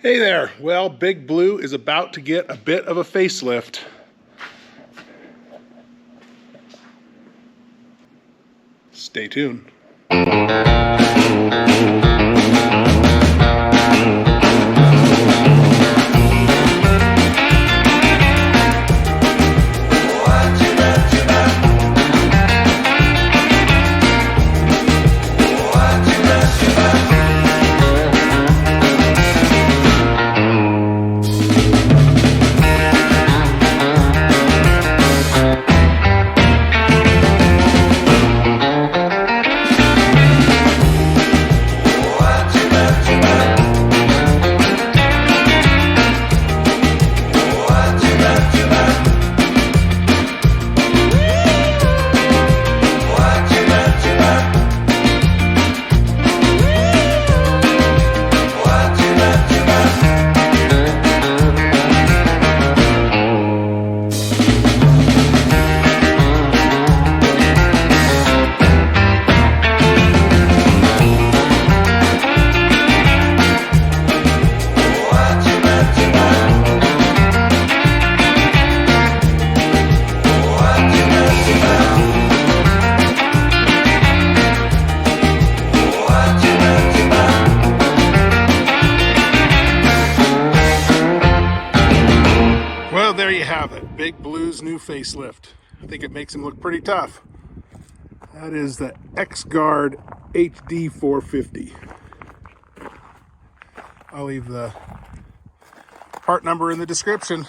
Hey there. Well, Big Blue is about to get a bit of a facelift. Stay tuned. Well, there you have it. Big Blue's new facelift. I think it makes him look pretty tough. That is the X-Guard HD 450. I'll leave the part number in the description.